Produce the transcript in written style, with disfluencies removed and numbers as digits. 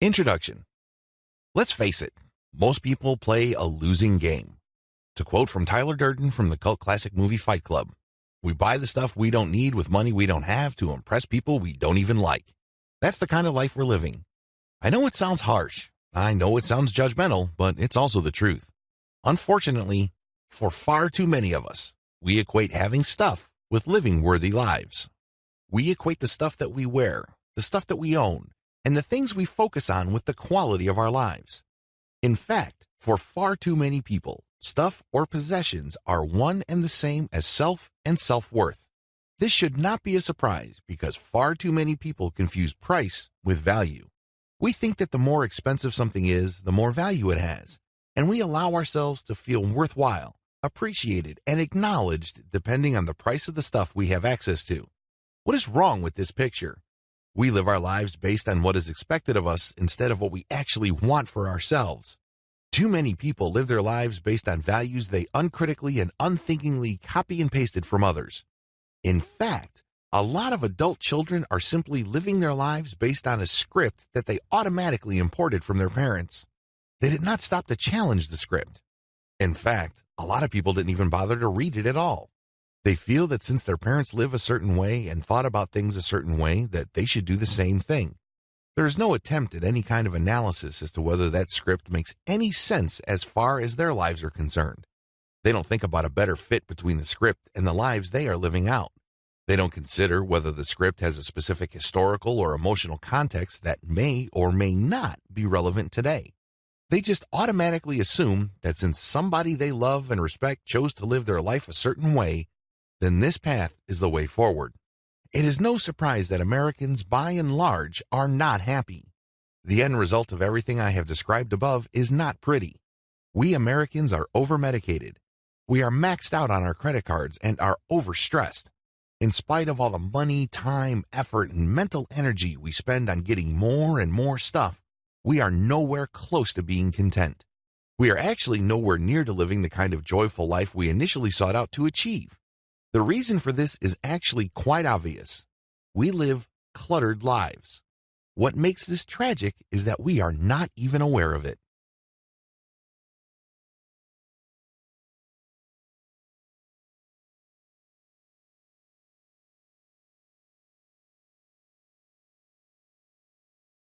Introduction. Let's face it, most people play a losing game. To quote from Tyler Durden from the cult classic movie Fight Club, we buy the stuff we don't need with money we don't have to impress people we don't even like. That's the kind of life we're living. I know it sounds harsh. I know it sounds judgmental, but it's also the truth. Unfortunately, for far too many of us, we equate having stuff with living worthy lives. We equate the stuff that we wear, the stuff that we own, and the things we focus on with the quality of our lives. In fact, for far too many people, stuff or possessions are one and the same as self and self-worth. This should not be a surprise because far too many people confuse price with value. We think that the more expensive something is, the more value it has, and we allow ourselves to feel worthwhile, appreciated, and acknowledged depending on the price of the stuff we have access to. What is wrong with this picture? We live our lives based on what is expected of us instead of what we actually want for ourselves. Too many people live their lives based on values they uncritically and unthinkingly copy and pasted from others. In fact, a lot of adult children are simply living their lives based on a script that they automatically imported from their parents. They did not stop to challenge the script. In fact, a lot of people didn't even bother to read it at all. They feel that since their parents live a certain way and thought about things a certain way, that they should do the same thing. There is no attempt at any kind of analysis as to whether that script makes any sense as far as their lives are concerned. They don't think about a better fit between the script and the lives they are living out. They don't consider whether the script has a specific historical or emotional context that may or may not be relevant today. They just automatically assume that since somebody they love and respect chose to live their life a certain way, then this path is the way forward. It is no surprise that Americans, by and large, are not happy. The end result of everything I have described above is not pretty. We Americans are over-medicated. We are maxed out on our credit cards and are overstressed. In spite of all the money, time, effort, and mental energy we spend on getting more and more stuff, we are nowhere close to being content. We are actually nowhere near to living the kind of joyful life we initially sought out to achieve. The reason for this is actually quite obvious. We live cluttered lives. What makes this tragic is that we are not even aware of it.